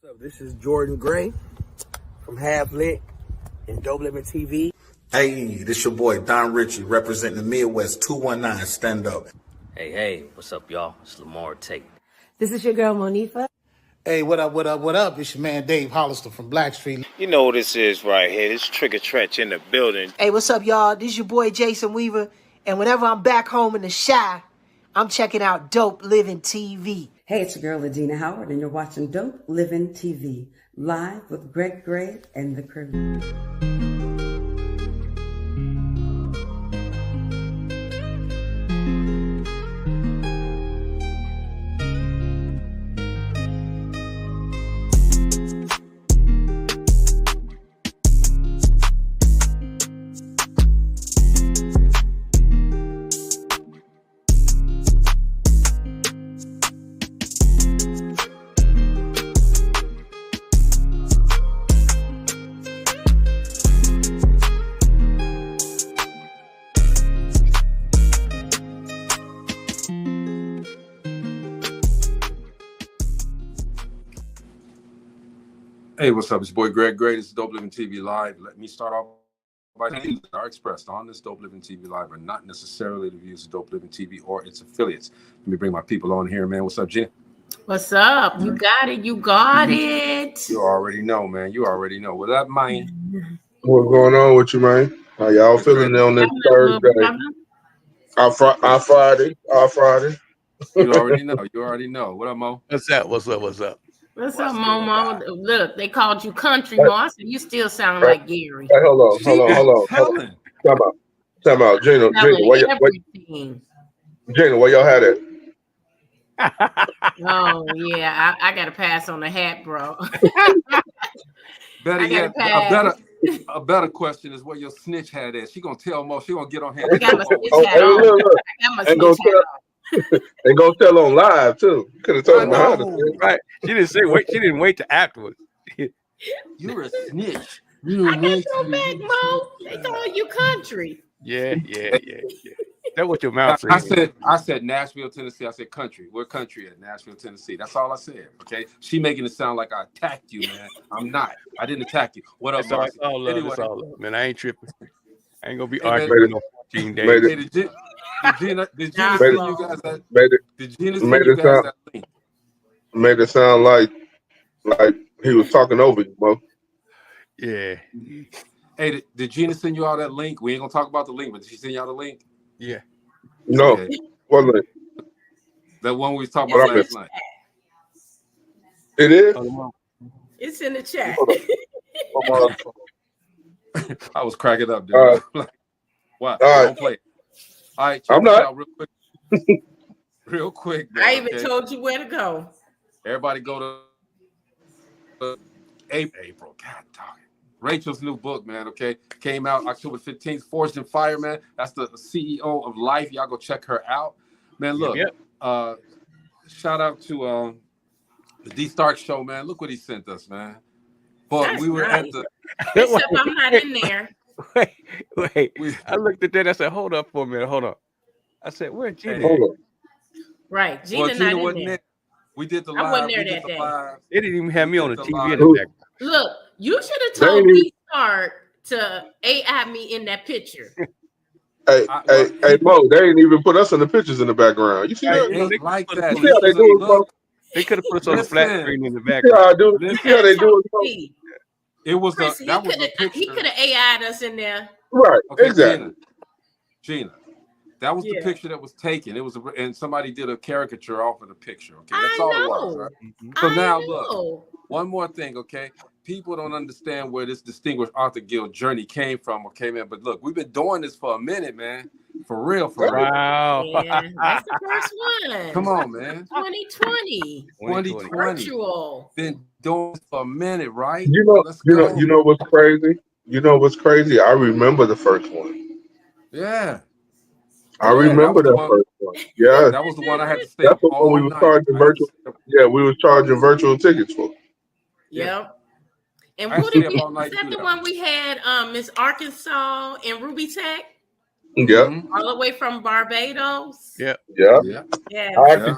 up? This is Jordan Gray from Half Lit and DopelivenTV. Hey, this your boy Don Ritchie representing the Midwest 219 Stand Up. Hey, what's up, y'all? It's Lamar Tate. This is your girl Monifa. Hey, what up? It's your man Dave Hollister from Blackstreet. You know what this is right here. This Trigger Trench in the building. Hey, what's up, y'all? This is your boy Jason Weaver. And whenever I'm back home in the Chi, I'm checking out Dope Living TV. Hey, it's your girl Adina Howard, and you're watching Dope Living TV, live with Greg Gray and the crew. Hey, what's up? It's your boy Greg Gray. This is Dope Living TV Live. Let me start off by saying that are expressed on this Dope Living TV Live are not necessarily the views of Dope Living TV or its affiliates. Let me bring my people on here, man. What's up, Jen? What's up? You got it. You got it. You already know, man. You already know. What up, man? What's going on with you, man? How y'all feeling on this Thursday? Our Friday. You already know. You already know. What up, Mo? What's up? What's up, Momo? Look, they called you country, Mo. I said you still sound like Gary. Hey, hold on. Time out. Gina, where y'all had it? Oh yeah, I got to pass on the hat, bro. A better question is where your snitch hat at. She gonna tell Mo. She gonna get on hand. I got my snitch hat on. And go tell on live too. Could have told him how to. Right? She didn't say wait. She didn't wait to afterwards. You're a snitch. I got your back, Mo. They call you country. Yeah. That's what your mouth said. I said Nashville, Tennessee. I said country. We're country at Nashville, Tennessee. That's all I said. Okay. She making it sound like I attacked you, man. I'm not. I didn't attack you. What up, Marcy? Anyway, man, I ain't tripping. I ain't gonna be arguing no 14 days. Did Gina send you guys that? Made it sound like he was talking over you, bro. Yeah. Hey, did Gina send you all that link? We ain't gonna talk about the link, but did she send y'all the link? Yeah. No. Okay. What link? That one we was talking about last night. It is? It's in the chat. I was cracking up, dude. What? Don't play. All right, check I'm this not. out real quick. Man, I even told you where to go. Everybody go to April. God dog it. Rachel's new book, man. Okay, came out October 15th. Forged in Fire, man. That's the CEO of Life. Y'all go check her out, man. Look, shout out to the D Stark show, man. Look what he sent us, man. But That's we were nice. at the. Except I'm not in there. Wait. I looked at that. I said, hold up for a minute. Hold up. I said, where's Gina? Hold up. Right. Gina not in there. We did the live. I wasn't there that day. They didn't even have me on the TV in the back. Look, you should have told me to AI me in that picture. Hey, Mo, they ain't even put us in the pictures in the background. You see that? Ain't like that. You see how they do it, Mo? They could have put us on the flat screen in the background. You see how they do it, Mo? It was Chris, he could have AI'd us in there. Right, okay, exactly. Gina, that was the picture that was taken. It was, and somebody did a caricature off of the picture. Okay, that's all it was. Right? So now, look, one more thing. Okay, people don't understand where this distinguished Arthur Guild journey came from. Okay, man, but look, we've been doing this for a minute, man. For real. Wow. Yeah, that's the first one. Come on, man. 2020. Virtual. Been doing this for a minute, right? You know what's crazy? You know what's crazy? I remember the first one. Yeah. I remember that first one. Yeah. That was the one I had to stay. That's the one we were charging virtual. Yeah, we were charging virtual tickets for. Yep. And who did we? Was that the one we had? Miss Arkansas and Ruby Tech. Yeah. All the way from Barbados. Yeah. Yeah. I actually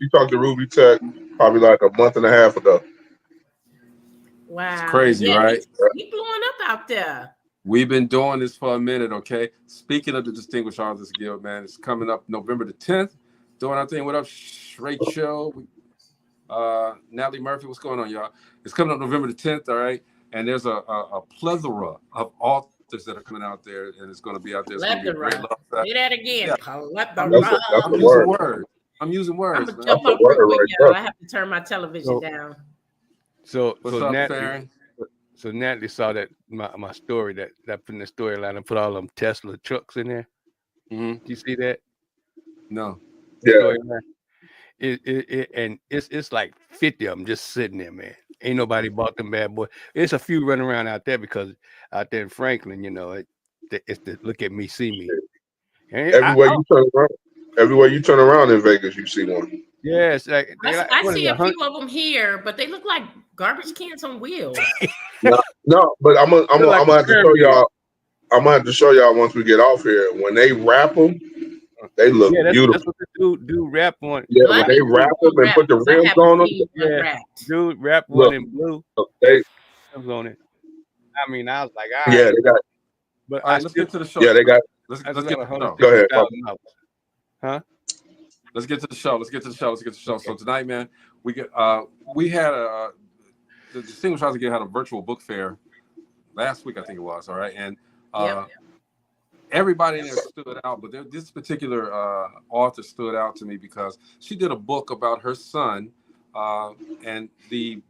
talked to Ruby Tech probably like a month and a half ago. Wow. It's crazy, right? We blowing up out there. We've been doing this for a minute, okay? Speaking of the Distinguished Authors Guild, man, it's coming up November the 10th. Doing our thing. What up, Rachel? Natalie Murphy, what's going on, y'all? It's coming up November the 10th, all right? And there's a plethora of authors that are coming out there, and it's going to be out there. It's going to be a great love fest. Say that again. Yeah. I'm using words. I'm going to jump up real quick, y'all. I have to turn my television down. So what's up, Natalie, Farron? So Natalie saw that my story that I put in the storyline and put all them Tesla trucks in there. Mm-hmm. Do you see that? No. Yeah. It's like 50 of them just sitting there, man. Ain't nobody bought them bad boy. It's a few running around out there because out there in Franklin, you know, it's the look at me, see me. And everywhere you turn around in Vegas, you see one. Yeah, it's like I see a few of them here, but they look like garbage cans on wheels. No, but I'm gonna have to show y'all. I'm gonna have to show y'all once we get off here. When they wrap them, they look beautiful. That's what the dude wrap one. Yeah, when they wrap them and put the rims on them. Yeah, dude wrap one in blue. They on it. I mean, I was like, yeah, they got. But let's get to the show. Yeah, they got. Let's get to the show. Go ahead. Huh? Let's get to the show. So tonight, man, we had the Distinguished Authors Guild had a virtual book fair last week, I think it was. All right, and everybody in there stood out, but this particular author stood out to me because she did a book about her son, and the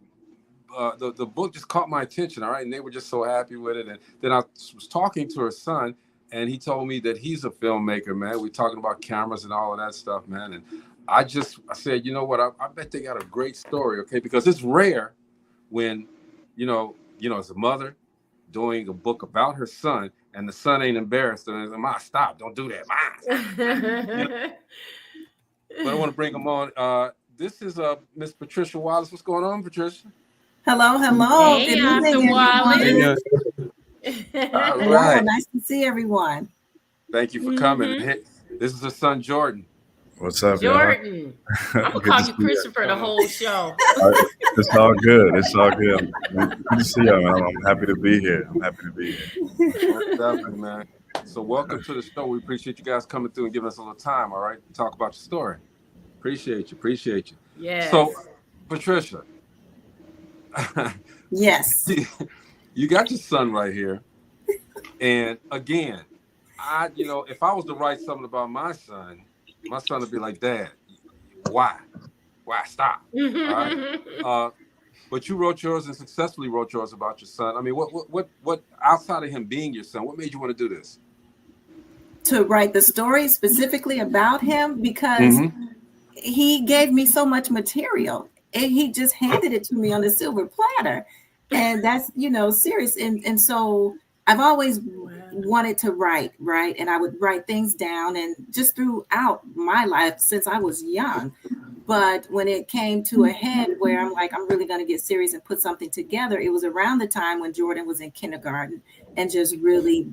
book just caught my attention. All right, and they were just so happy with it. And then I was talking to her son. And he told me that he's a filmmaker, man. We're talking about cameras and all of that stuff, man. And I said, you know what? I bet they got a great story, okay? Because it's rare when, you know, as a mother doing a book about her son, and the son ain't embarrassed. And says, "Ma, stop! Don't do that, Ma." But I want to bring them on. This is Miss Patricia Wallace. What's going on, Patricia? Hello. Hey, Good evening, Wallace. All right. Nice to see everyone. Thank you for coming. Hey, this is her son, Jordan. What's up, Jordan? I'm gonna call you Christopher the whole show. It's all good. Good to see y'all, man. I'm happy to be here. Definitely, man. So welcome to the show. We appreciate you guys coming through and giving us a little time, all right, to talk about your story. Appreciate you. Yeah. So, Patricia. Yes. You got your son right here. And again, if I was to write something about my son would be like, "Dad, why? Stop?" All right? But you wrote yours and successfully wrote yours about your son. I mean, what outside of him being your son, what made you want to do this? To write the story specifically about him because he gave me so much material. And he just handed it to me on a silver platter. And that's, serious. And so I've always wanted to write, right? And I would write things down and just throughout my life since I was young. But when it came to a head where I'm like, I'm really going to get serious and put something together, it was around the time when Jordan was in kindergarten and just really,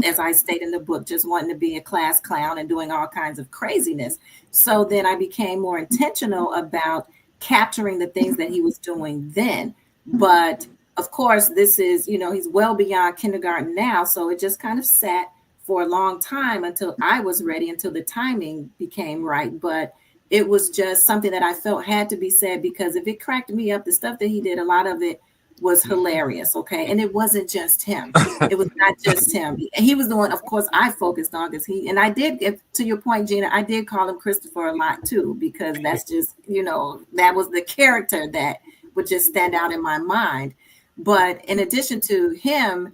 as I state in the book, just wanting to be a class clown and doing all kinds of craziness. So then I became more intentional about capturing the things that he was doing then. But of course, this is, he's well beyond kindergarten now. So it just kind of sat for a long time until I was ready, until the timing became right. But it was just something that I felt had to be said, because if it cracked me up, the stuff that he did, a lot of it was hilarious. Okay. And it wasn't just him. It was not just him. He was the one, of course, I focused on and I did, to your point, Gina, I did call him Christopher a lot too, because that's just, that was the character that would just stand out in my mind. But in addition to him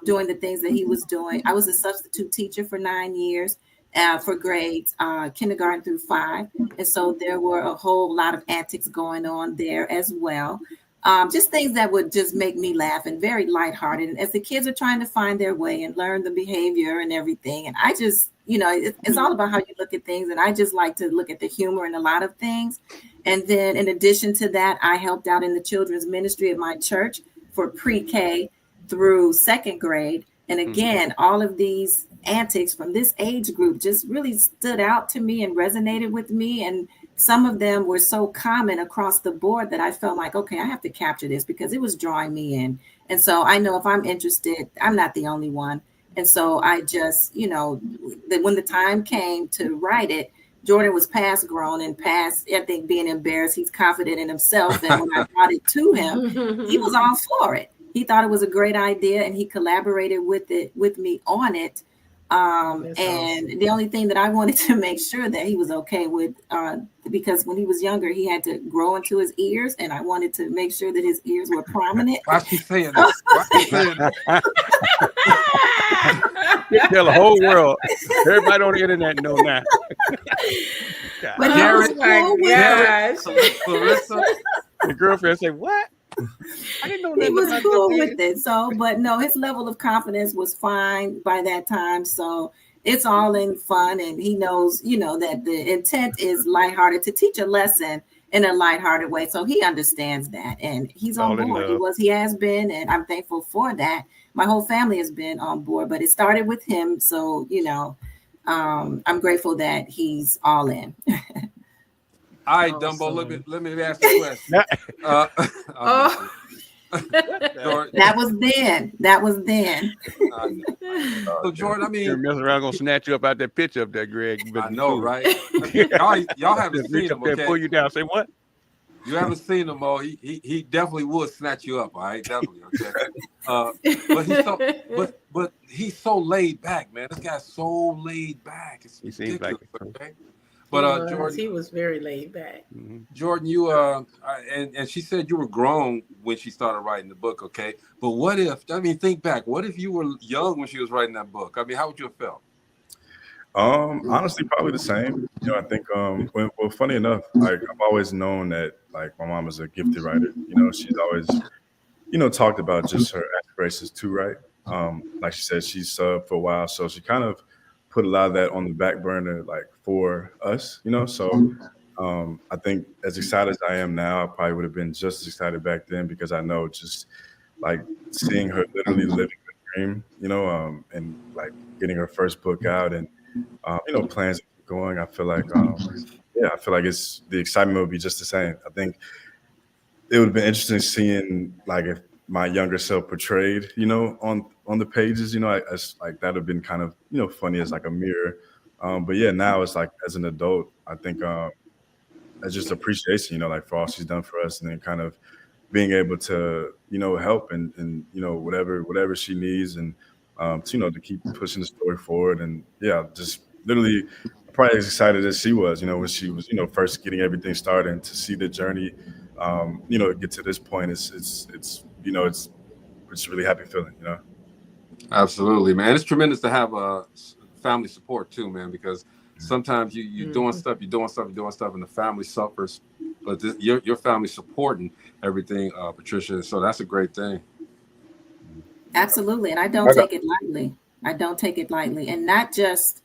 doing the things that he was doing, I was a substitute teacher for 9 years for grades kindergarten through 5. And so there were a whole lot of antics going on there as well. Just things that would just make me laugh and very lighthearted. And as the kids are trying to find their way and learn the behavior and everything. And I just, it's all about how you look at things. And I just like to look at the humor in a lot of things. And then in addition to that, I helped out in the children's ministry at my church for pre-K through 2nd grade. And again, all of these antics from this age group just really stood out to me and resonated with me. And some of them were so common across the board that I felt like, okay, I have to capture this because it was drawing me in. And so I know if I'm interested, I'm not the only one. And so I just, you know, when the time came to write it, Jordan was past grown and past, I think, being embarrassed. He's confident in himself. And when I brought it to him, he was all for it. He thought it was a great idea, and he collaborated with me on it. And awesome. The only thing that I wanted to make sure that he was okay with, because when he was younger, he had to grow into his ears, and I wanted to make sure that his ears were prominent. Why she saying that? Why she saying that? You tell the whole world, everybody on the internet know now. But Jared, Clarissa, the girlfriend say, "What? I didn't know that." He was cool with it. So, but no, his level of confidence was fine by that time. So it's all in fun, and he knows, you know, that the intent is lighthearted, to teach a lesson in a lighthearted way. So he understands that, and he's on board. He has been, and I'm thankful for that. My whole family has been on board, but it started with him. So, you know, I'm grateful that he's all in. All right, Dumbo, let me ask you a question. That was then. So, Jordan, I mean, you're messing around, gonna snatch you up out that picture up there, Greg. I know, right? y'all haven't seen him, okay? Pull you down. Say what? You haven't seen him, Mo. He definitely would snatch you up. All right, definitely. Okay. But he's so laid back, man. This guy's so laid back. It's ridiculous. Okay. But Jordan, he was very laid back. Jordan, you and she said you were grown when she started writing the book. Okay, but what if? I mean, think back. What if you were young when she was writing that book? I mean, how would you have felt? Honestly, probably the same. You know, I think well, funny enough, like I've always known that like my mom is a gifted writer. You know, she's always, you know, talked about just her aspirations to write. Like she said, she's subbed for a while, so she kind of put a lot of that on the back burner, like for us, you know. So I think as excited as I am now, I probably would have been just as excited back then, because I know just like seeing her literally living the dream, you know, and like getting her first book out and you know, plans going. I feel like I feel like it's the excitement would be just the same. I think it would have been interesting seeing like if my younger self portrayed, you know, on the pages, you know, I like that would have been kind of, you know, funny as like a mirror. But yeah, now it's like as an adult, I think it's just appreciation, you know, like for all she's done for us, and then kind of being able to, you know, help and you know, whatever she needs, and to, you know, to keep pushing the story forward. And yeah, just literally probably as excited as she was, you know, when she was, you know, first getting everything started, and to see the journey, you know, get to this point, it's you know, it's a really happy feeling, you know. Absolutely, man. It's tremendous to have family support too, man, because sometimes you're doing stuff, and the family suffers, but your family supporting everything, Patricia. So that's a great thing. Absolutely, and I don't take it lightly. And not just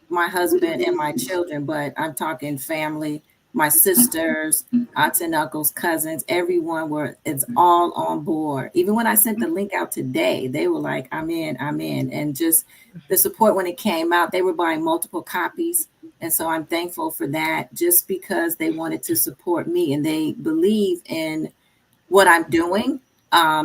my husband and my children, but I'm talking family, my sisters, aunts and uncles, cousins, everyone it's all on board. Even when I sent the link out today, they were like, I'm in. And just the support when it came out, they were buying multiple copies. And so I'm thankful for that, just because they wanted to support me and they believe in what I'm doing,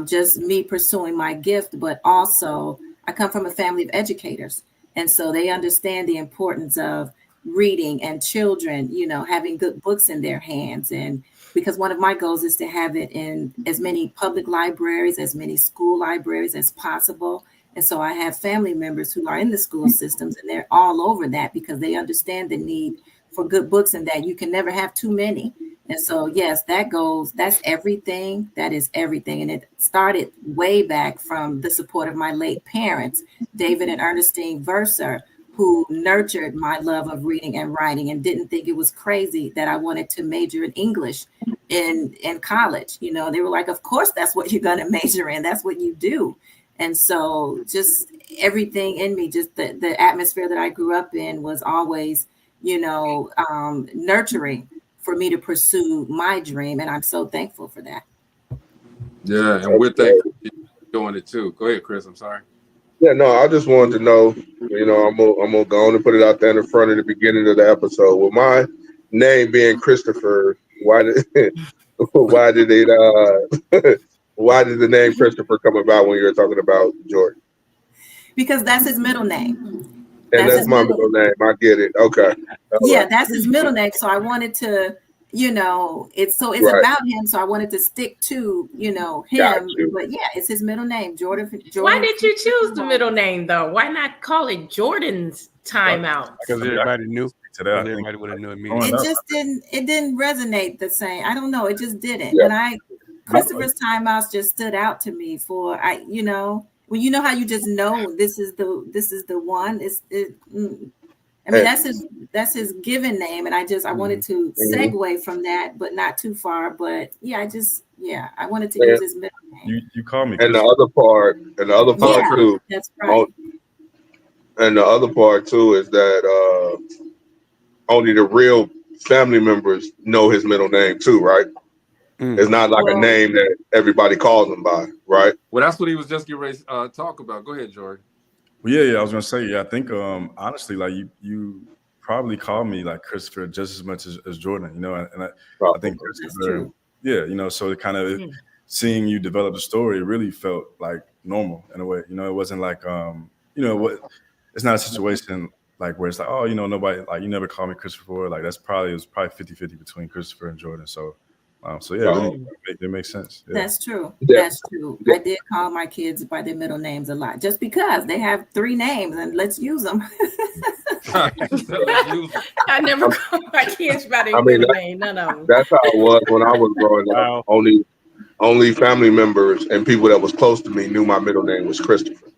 just me pursuing my gift. But also I come from a family of educators. And so they understand the importance of reading and children, you know, having good books in their hands. And because one of my goals is to have it in as many public libraries, as many school libraries as possible. And so I have family members who are in the school systems, and they're all over that because they understand the need for good books, and that you can never have too many. And so, yes, that's everything. That is everything. And it started way back from the support of my late parents, David and Ernestine Verser, who nurtured my love of reading and writing and didn't think it was crazy that I wanted to major in English in college. You know, they were like, of course, that's what you're going to major in. That's what you do. And so just everything in me, just the atmosphere that I grew up in was always, you know, nurturing for me to pursue my dream. And I'm so thankful for that. Yeah, and we're thankful for doing it too. Go ahead, Chris. I'm sorry. Yeah, no, I just wanted to know, you know, I'm gonna go on and put it out there in the front of the beginning of the episode. With my name being Christopher, why did why did it why did the name Christopher come about when you were talking about Jordan? Because that's his middle name. And that's my middle name. I get it. Okay. Yeah, that's his middle name. So I wanted to, it's Right. about him. So I wanted to stick to, him. But yeah, it's his middle name, Jordan. Why did you choose the middle name though? Why not call it Jordan's Timeout? Because everybody knew. Everybody would have known me. It just didn't resonate the same. I don't know. It just didn't. When Christopher's Timeouts just stood out to me for well, you know how you just know this is the one. I mean, that's his given name, and I wanted to segue from that, but not too far. But yeah, I wanted to use his middle name. You call me. And the other part too. That's right. And the other part too is that only the real family members know his middle name too, right? It's not like a name that everybody calls him by, right? Well, that's what he was just getting ready to talk about. Go ahead, Jordan. Well, yeah, I was gonna say, I think honestly, like you probably call me like Christopher just as much as Jordan, and I think Christopher, so it kind of seeing you develop the story really felt like normal in a way. It wasn't like it's not a situation like where it's like, oh, nobody, like, you never call me Christopher, like it was probably 50-50 between Christopher and Jordan. So it makes sense. Yeah. That's true. That's true. I did call my kids by their middle names a lot, just because they have 3 names, and let's use them. I never called my kids by their middle name. None of them. That's how it was when I was growing up. Only family members and people that was close to me knew my middle name was Christopher.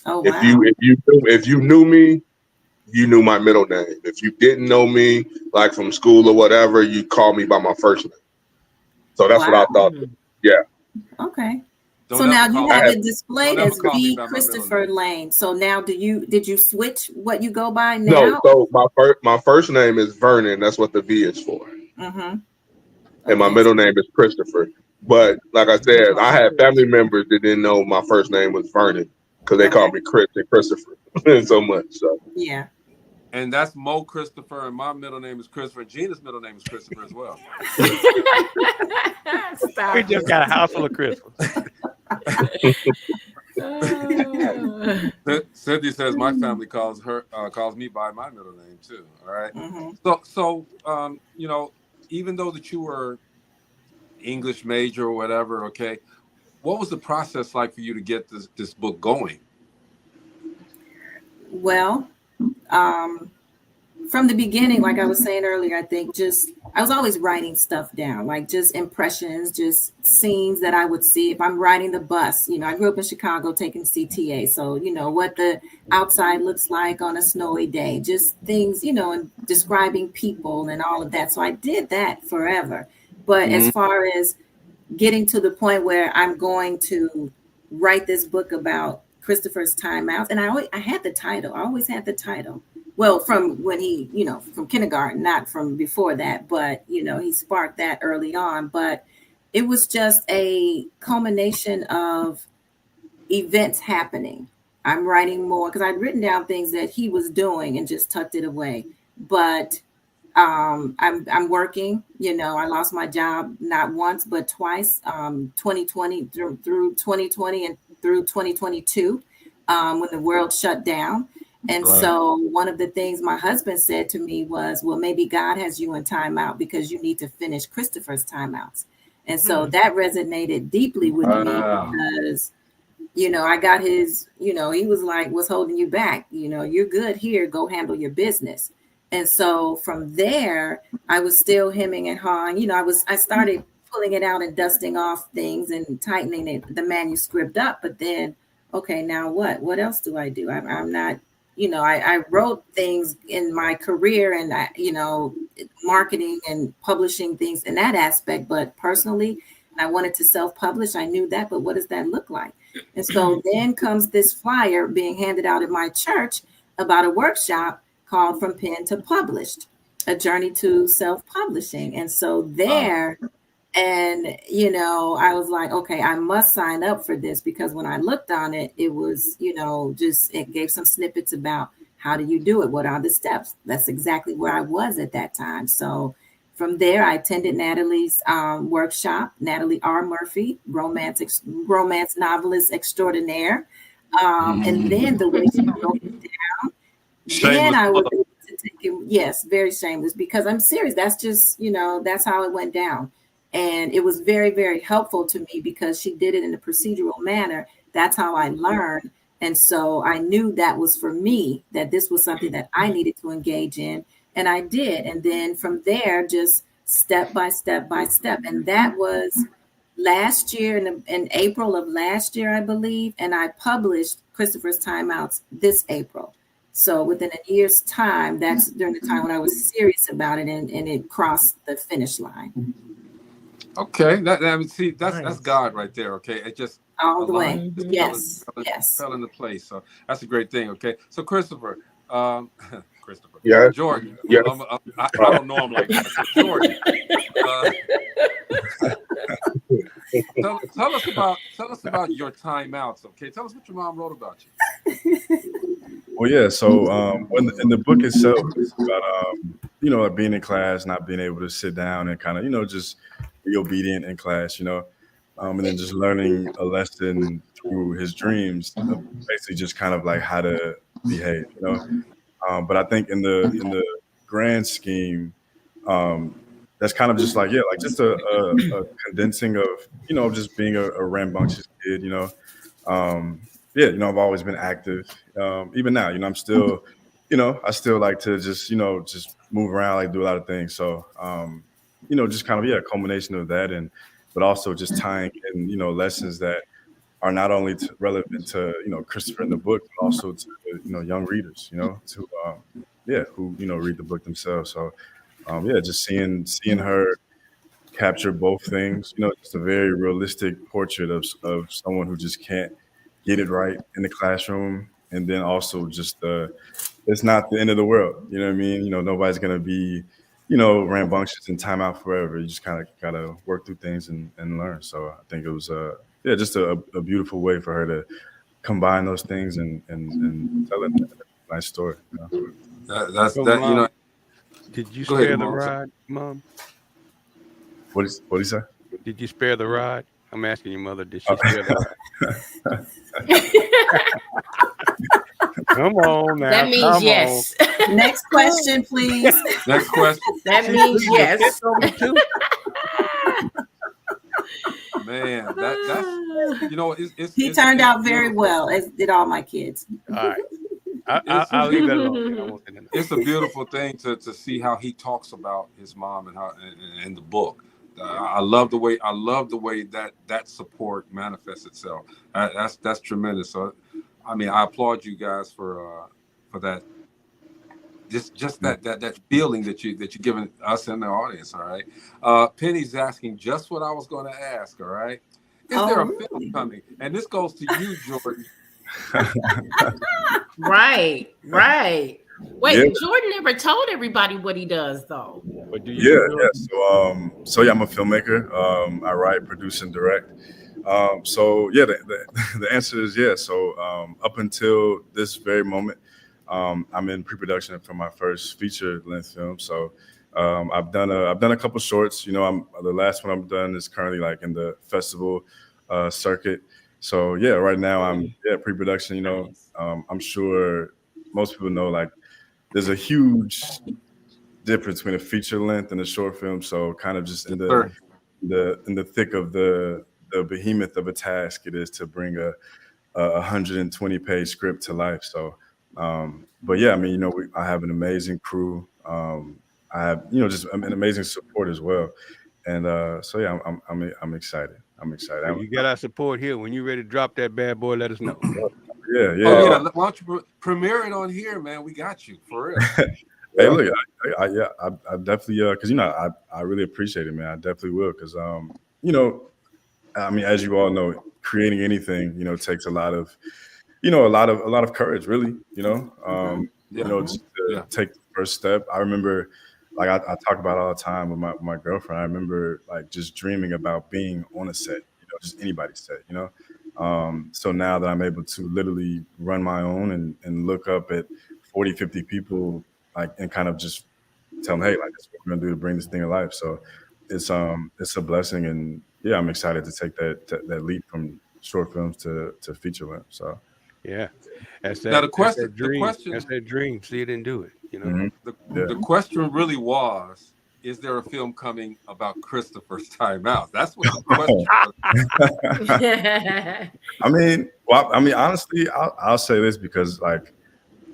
Oh wow! If you knew me, you knew my middle name. If you didn't know me, like from school or whatever, you call me by my first name. So that's what I thought. Yeah. Okay. So now you have it displayed as V. Christopher Lane. So now did you switch what you go by now? No. So my first name is Vernon. That's what the V is for. Mm-hmm. And my middle name is Christopher. But like I said, I had family members that didn't know my first name was Vernon because they called me Chris and Christopher so much. So yeah. And that's Mo Christopher, and my middle name is Christopher, and Gina's middle name is Christopher as well. We just got a house full of Christmas. Cynthia says my family calls me by my middle name too. All right. Mm-hmm. So even though that you were English major or whatever, okay, what was the process like for you to get this book going? Well, from the beginning, like I was saying earlier, I think I was always writing stuff down, like just impressions, just scenes that I would see if I'm riding the bus. I grew up in Chicago taking CTA. So, what the outside looks like on a snowy day, just things, and describing people and all of that. So I did that forever. But as far as getting to the point where I'm going to write this book about Christopher's Timeouts, and I had the title. I always had the title. Well, from when he, from kindergarten, not from before that, but, he sparked that early on. But it was just a culmination of events happening. I'm writing more because I'd written down things that he was doing and just tucked it away. But I'm working, I lost my job not once, but twice, 2020 through 2020 and through 2022, when the world shut down. And so one of the things my husband said to me was, well, maybe God has you in timeout because you need to finish Christopher's Timeouts. And so that resonated deeply with me because, I got his, he was like, what's holding you back? You're good here. Go handle your business. And so from there, I was still hemming and hawing. I started pulling it out and dusting off things and tightening the manuscript up. But then, okay, now what? What else do I do? I'm not, I wrote things in my career and, marketing and publishing things in that aspect. But personally, I wanted to self-publish. I knew that. But what does that look like? And so then comes this flyer being handed out at my church about a workshop called From Pen to Published, a journey to self-publishing. And so there, and, I was like, okay, I must sign up for this because when I looked on it, it was, it gave some snippets about How do you do it? What are the steps? That's exactly where I was at that time. So from there, I attended Natalie's workshop, Natalie R. Murphy, romance novelist extraordinaire. And then the way she broke it down, then I was able to take it. Yes, very shameless, because I'm serious. That's just, that's how it went down. And it was very, very helpful to me because she did it in a procedural manner. That's how I learned. And so I knew that was for me, that this was something that I needed to engage in. And I did. And then from there, just step by step by step. And that was last year, in April of last year, I believe. And I published Christopher's Timeouts this April. So within a year's time, that's during the time when I was serious about it, and it crossed the finish line. Okay, that's God right there. Okay, it just all the way. Yes, fell into place. So that's a great thing. Okay, so Christopher, Yeah, Jordan. Yeah. I don't know him like that. So Jordan, tell us about your timeouts. Okay, tell us what your mom wrote about you. Well, yeah. So in the book itself, it's about like being in class, not being able to sit down and kind of just be obedient in class, and then just learning a lesson through his dreams, basically just kind of like how to behave, But I think in the grand scheme, that's kind of just like just a condensing of just being a rambunctious kid, I've always been active. Even now, I'm still, I still like to just just move around, like do a lot of things. So just kind of a culmination of that, but also just tying in lessons that are not only relevant to Christopher in the book, but also to young readers, to who read the book themselves. So just seeing her capture both things, just a very realistic portrait of someone who just can't get it right in the classroom, and then also just it's not the end of the world. You know what I mean? Nobody's gonna be rambunctious and time out forever. You just kind of gotta work through things and learn. So I think it was just a beautiful way for her to combine those things and tell a nice story. Mom, did you spare the ride, Mom? What did he say? Did you spare the ride? I'm asking your mother, did she spare the ride? Come on now. That means yes. Next question, please. Next question. That means yes. Man, that's he turned out very well, as did all my kids. All right. I'll leave that alone. It's a beautiful thing to see how he talks about his mom and how in the book. I love the way that support manifests itself. That's tremendous. So, I mean, I applaud you guys for that. Just that feeling that you're giving us and the audience. All right. Penny's asking just what I was going to ask. All right. Is there a film coming? And this goes to you, Jordan. Right. Wait, Jordan never told everybody what he does, though. But do you So I'm a filmmaker. I write, produce, and direct. The answer is yes. So up until this very moment, I'm in pre-production for my first feature-length film. So I've done a couple shorts. The last one I've done is currently like in the festival circuit. So right now I'm pre-production. I'm sure most people know like there's a huge difference between a feature length and a short film. So kind of just in the thick of the behemoth of a task it is to bring a 120-page script to life. So, I have an amazing crew. I have just an amazing support as well. And I'm excited. You got our support here. When you're ready to drop that bad boy, let us know. Yeah. Oh, yeah. Why don't you premiere it on here, man? We got you for real. Hey, look, I definitely because I really appreciate it, man. I definitely will because I mean, as you all know, creating anything takes a lot of courage, really. Just to take the first step. I remember, like I talk about all the time with my girlfriend. I remember like just dreaming about being on a set, just anybody's set, So now that I'm able to literally run my own and look up at 40, 50 people, like, and kind of just tell them, hey, like, that's what we're gonna do to bring this thing to life. So it's a blessing, and yeah, I'm excited to take that leap from short films to feature length. So yeah, that's Now that. That's that dream. That's that dream. See it and do it. You know. The question really was: is there a film coming about Christopher's Timeouts? That's what the question was. I mean, honestly, I'll say this because like,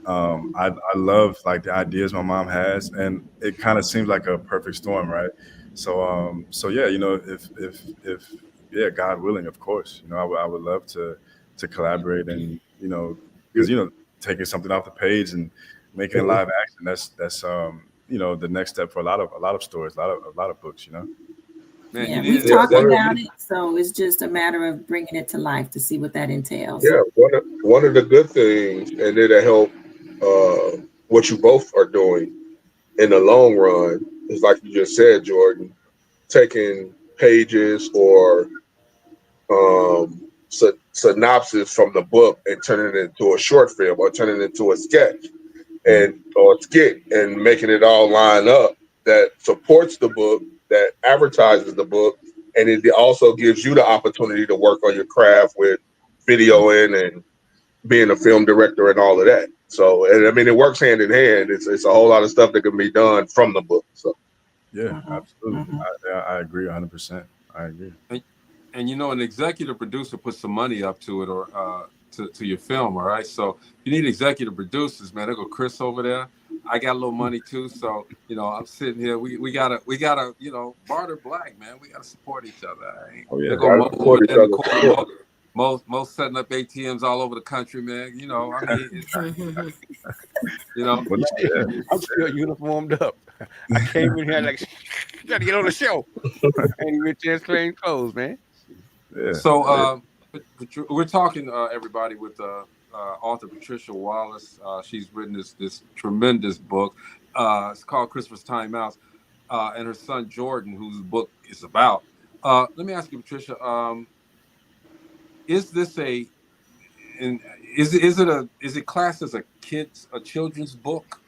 I love like the ideas my mom has, and it kind of seems like a perfect storm, right? So, yeah, you know, if yeah, God willing, of course, you know, I would love to collaborate, and you know, because you know, taking something off the page and making it live action, that's you know, the next step for a lot of stories, a lot of books, you know. Man, yeah, we've talked about it, so it's just a matter of bringing it to life to see what that entails. Yeah, one of the good things, and it'll help what you both are doing in the long run is, like you just said, Jordan, taking pages or synopsis from the book and turning it into a short film or turning it into a sketch or a skit and making it all line up that supports the book, that advertises the book, and it also gives you the opportunity to work on your craft with videoing and being a film director and all of that. So, and I mean, it works hand in hand. It's a whole lot of stuff that can be done from the book. So, yeah, absolutely. I agree 100%. I agree. And you know, an executive producer puts some money up to it, or to your film. All right, so you need executive producers, man. There go Chris over there. I got a little money too, so you know, I'm sitting here. We gotta you know, barter black, man. We gotta support each other. Right? Oh yeah, over there in the corner. Most setting up ATMs all over the country, man. You know, I mean, you know, I'm still uniformed up. I came in here like, gotta get on the show. Ain't even chance clean clothes, man. Yeah. So, we're talking, everybody, with author Patricia Wallace. She's written this tremendous book. It's called Christopher's Timeouts, and her son Jordan, whose book is about. Let me ask you, Patricia. Is this is it classed as a children's book?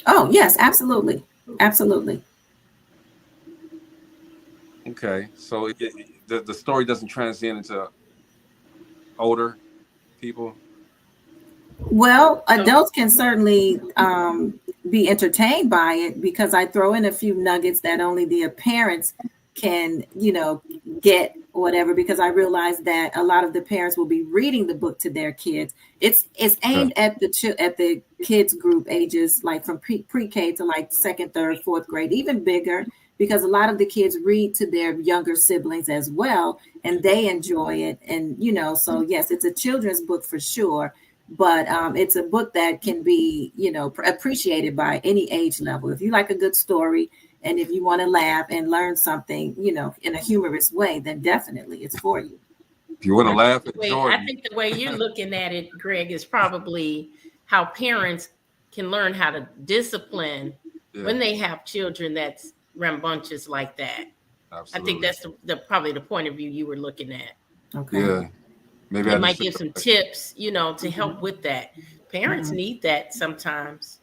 Oh yes, absolutely. Okay, so the story doesn't transcend into older people. Well, adults can certainly be entertained by it because I throw in a few nuggets that only the parents can, you know, get whatever, because I realize that a lot of the parents will be reading the book to their kids. It's aimed at the kids group ages like from pre-K to like 2nd, 3rd, 4th grade, even bigger, because a lot of the kids read to their younger siblings as well, and they enjoy it. And you know, so yes, it's a children's book for sure, but it's a book that can be, you know, appreciated by any age level. If you like a good story, and if you want to laugh and learn something, you know, in a humorous way, then definitely it's for you. If you want to laugh at Jordan. I think the way you're looking at it, Greg, is probably how parents can learn how to discipline when they have children that's rambunctious like that. Absolutely. I think that's probably the point of view you were looking at. Okay. Yeah. Maybe I might give some tips, you know, to help with that. Parents need that sometimes.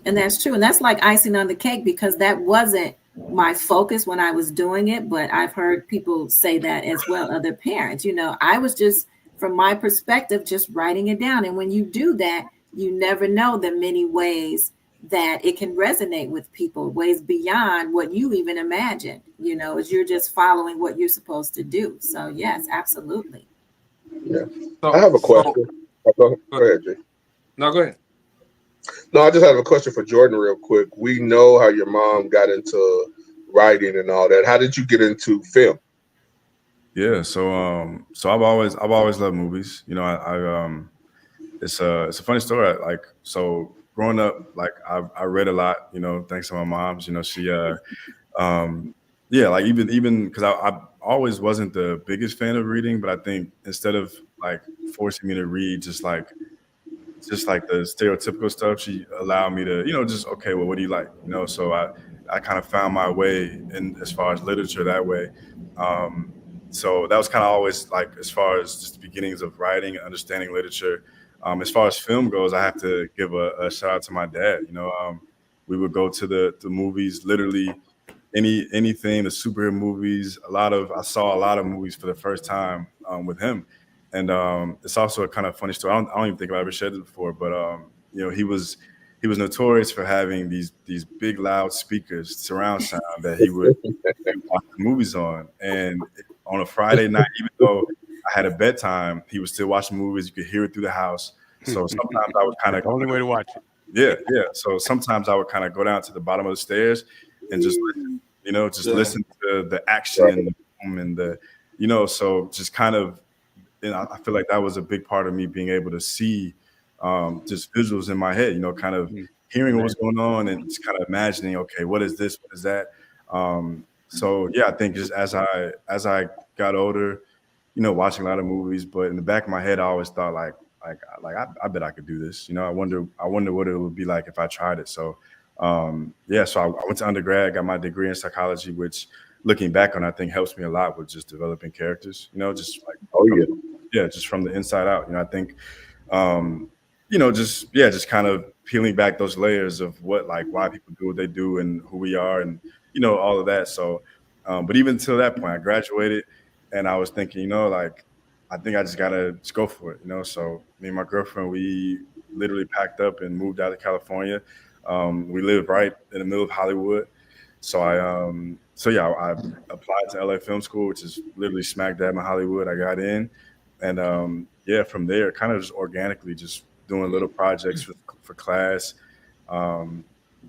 And that's true. And that's like icing on the cake, because that wasn't my focus when I was doing it. But I've heard people say that as well, other parents. You know, I was just, from my perspective, just writing it down. And when you do that, you never know the many ways that it can resonate with people, ways beyond what you even imagined, you know, as you're just following what you're supposed to do. So, yes, absolutely. Yeah. I have a question. Go ahead, Jay. No, go ahead. No, I just have a question for Jordan real quick. We know how your mom got into writing and all that. How did you get into film? Yeah, so I've always loved movies. You know, it's a funny story. Like, so growing up, like I read a lot. You know, thanks to my mom's. You know, she yeah, like even because I always wasn't the biggest fan of reading, but I think instead of like forcing me to read just like the stereotypical stuff, she allowed me to, you know, just, okay, well, what do you like? You know, so I kind of found my way in as far as literature that way. So that was kind of always like, as far as just the beginnings of writing and understanding literature. As far as film goes, I have to give a shout out to my dad. We would go to the movies, literally anything, the superhero movies. I saw a lot of movies for the first time with him, and it's also a kind of funny story. I don't even think I've ever shared this before, but he was notorious for having these big loud speakers, surround sound, that he would watch the movies on. And on a Friday night, even though I had a bedtime, he was still watching movies. You could hear it through the house. So sometimes I would kind of the only way to watch it. Yeah. So sometimes I would kind of go down to the bottom of the stairs and just listen, listen to the action and the boom and the, so just kind of, I feel like that was a big part of me being able to see just visuals in my head, kind of hearing what was going on and just kind of imagining, okay, what is this? What is that? So yeah, I think just as I got older, watching a lot of movies, but in the back of my head, I always thought like I bet I could do this. I wonder what it would be like if I tried it. So so I went to undergrad, got my degree in psychology, which looking back on, I think helps me a lot with just developing characters, just like, just from the inside out. I think, just kind of peeling back those layers of why people do what they do and who we are and, all of that. So, but even till that point, I graduated and I was thinking, I think I just gotta just go for it, So me and my girlfriend, we literally packed up and moved out of California. We live right in the middle of Hollywood. So I applied to LA Film School, which is literally smack dab in Hollywood. I got in, and from there, kind of just organically, just doing little projects for class. And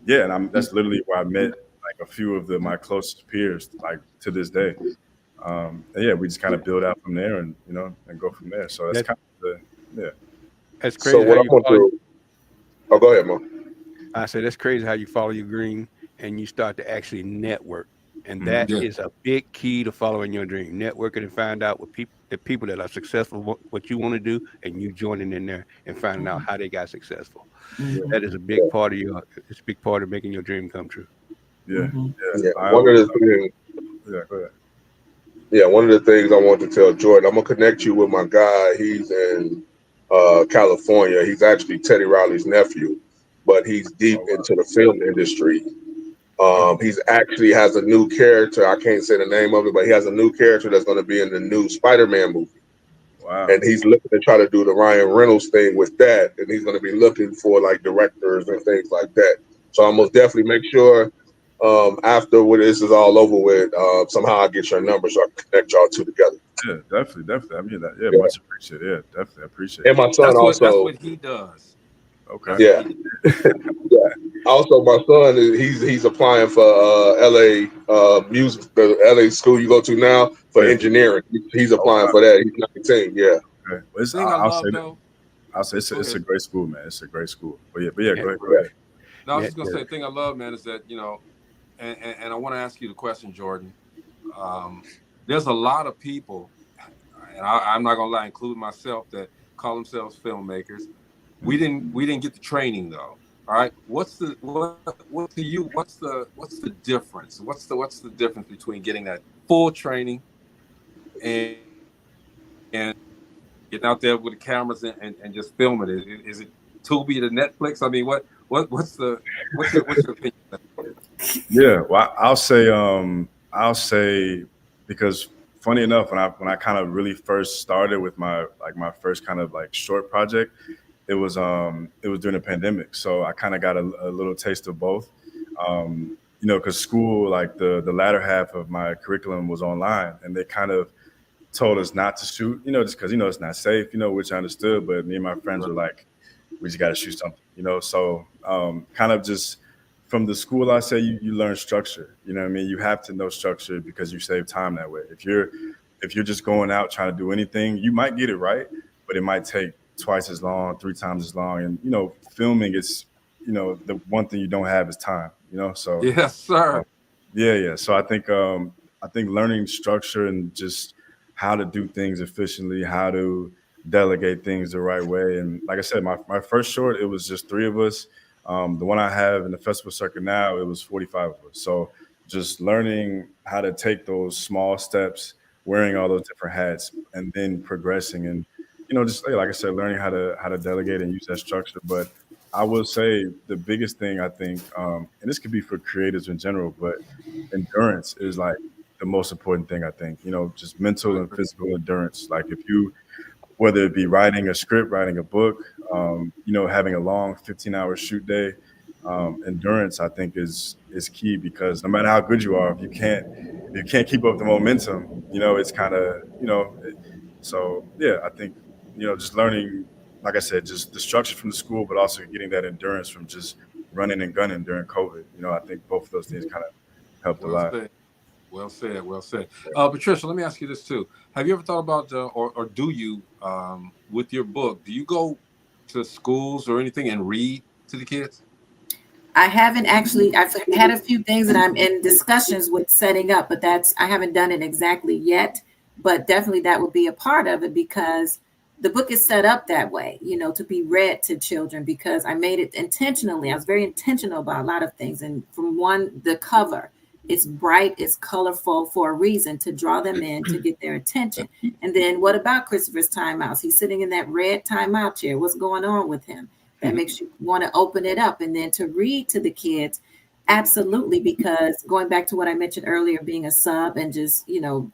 that's literally where I met like a few of my closest peers, like to this day. We just kind of build out from there, and and go from there. So that's kind of That's crazy. So what I'm gonna do? Oh, go ahead, Mo. I said that's crazy how you follow your dream and you start to actually network, and that is a big key to following your dream. Networking and find out the people that are successful, what you want to do, and you joining in there and finding out how they got successful. That is a big part of it's a big part of making your dream come true. One of the things. Go ahead. Yeah, one of the things I want to tell Jordan, I'm gonna connect you with my guy. He's in California. He's actually Teddy Riley's nephew, but he's deep into the film industry. He's actually has a new character. I can't say the name of it, but he has a new character that's going to be in the new Spider-Man movie. Wow. And he's looking to try to do the Ryan Reynolds thing with that. And he's going to be looking for like directors and things like that. So I'm most definitely make sure after when this is all over with, somehow I get your number so I can connect y'all two together. Yeah, definitely. I mean that. Yeah, much appreciated. Yeah, definitely appreciate it. And my son that's what he does. Okay. Yeah. Yeah. Also, my son he's applying for LA music, the LA school you go to now for engineering. He's applying for that. He's 19. Yeah. Okay. Well, I'll say it's a great school, man. It's a great school. But go ahead. No, I was just gonna say the thing I love, man, is that and I want to ask you the question, Jordan. There's a lot of people, and I'm not gonna lie, including myself, that call themselves filmmakers. We didn't get the training though. All right, what's the difference? What's the difference between getting that full training and getting out there with the cameras and just filming it? Is it Tubi to Netflix? I mean, what's your opinion? Yeah, well, I'll say because funny enough, when I kind of really first started with my first kind of like short project, it was during the pandemic, so I kind of got a little taste of both. Because school, like the latter half of my curriculum was online, and they kind of told us not to shoot, just because it's not safe, which I understood. But me and my friends were like, we just got to shoot something, So kind of just from the school, I say you learn structure. You know what I mean? You have to know structure because you save time that way. If you're just going out trying to do anything, you might get it right, but it might take twice as long, 3 times as long. And filming is, the one thing you don't have is time. So yes, sir. Yeah. So I think learning structure and just how to do things efficiently, how to delegate things the right way. And like I said, my first short, it was just 3 of us. The one I have in the festival circuit now, it was 45 of us. So just learning how to take those small steps, wearing all those different hats, and then progressing. And just like I said, learning how to delegate and use that structure. But I will say the biggest thing I think, and this could be for creators in general, but endurance is like the most important thing. I think, just mental and physical endurance. Like if you, whether it be writing a script, writing a book, having a long 15-hour shoot day, endurance I think is key, because no matter how good you are, if you can't keep up the momentum, it's kind of, so yeah, I think, just learning, like I said, just the structure from the school, but also getting that endurance from just running and gunning during COVID. I think both of those things kind of helped a lot. Well said. Well said. Patricia, let me ask you this too. Have you ever thought about, or do you, with your book, do you go to schools or anything and read to the kids? I haven't actually. I've had a few things that I'm in discussions with setting up, but I haven't done it exactly yet. But definitely that would be a part of it, because the book is set up that way, to be read to children, because I made it intentionally. I was very intentional about a lot of things. And from the cover, it's bright, it's colorful for a reason, to draw them in, to get their attention. And then what about Christopher's timeouts? He's sitting in that red timeout chair. What's going on with him? That makes you want to open it up. And then to read to the kids, absolutely, because going back to what I mentioned earlier, being a sub and just,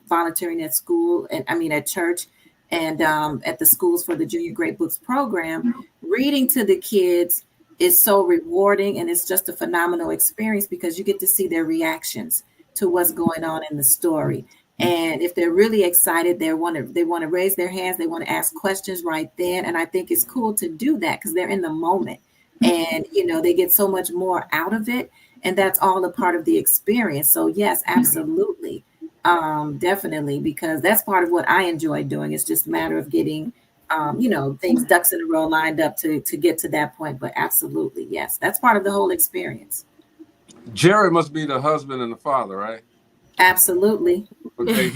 volunteering at school, and at church, and at the schools for the Junior Great Books program, reading to the kids is so rewarding, and it's just a phenomenal experience, because you get to see their reactions to what's going on in the story. And if they're really excited, they want to raise their hands, they want to ask questions right then. And I think it's cool to do that, because they're in the moment, and they get so much more out of it, and that's all a part of the experience. So yes, absolutely. Definitely, because that's part of what I enjoy doing. It's just a matter of getting, things, ducks in a row, lined up to get to that point. But absolutely, yes, that's part of the whole experience. Jared must be the husband and the father, right? Absolutely. Okay,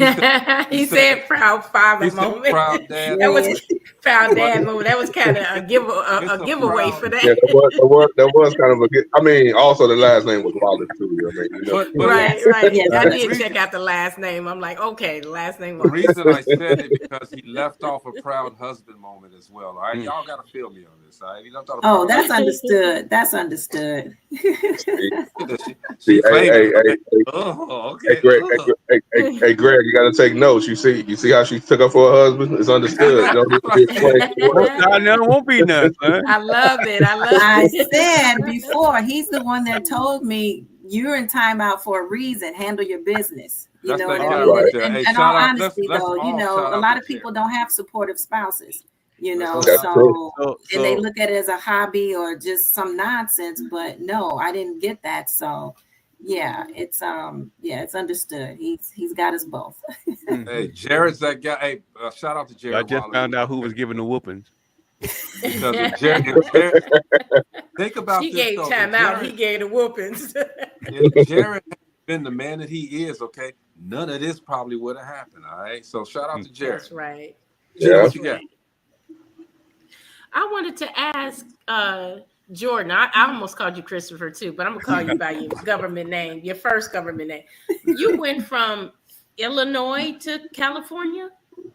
he said proud father moment. Proud dad. That was proud dad moment. That was kind of a giveaway for that. Yeah, that was kind of a. Also the last name was Wallace too. Right. Yeah, I did check out the last name. I'm like, okay, the last name. The reason I said it because he left off a proud husband moment as well. All right, y'all got to feel me on this. All right, he left off. That's understood. That's understood. See, hey, Greg, you got to take notes. You see how she took up for her husband? It's understood. No, won't be none, son. I love it. I said before, he's the one that told me you're in timeout for a reason. Handle your business. You know what I mean? And in all honesty, though, a lot of people don't have supportive spouses. So and they look at it as a hobby or just some nonsense. But no, I didn't get that. So yeah, it's understood. He's got us both. Hey, Jared's that guy. Hey, shout out to Jared. I just found out who was giving the whoopings. Because Jared, think about he this. Gave time out. He gave the whoopings. If Jared had been the man that he is, okay, none of this probably would have happened. All right. So shout out to Jared. That's right. Jared, what you got? I wanted to ask Jordan. I almost called you Christopher too, but I'm gonna call you by your government name, your first government name. You went from Illinois to California?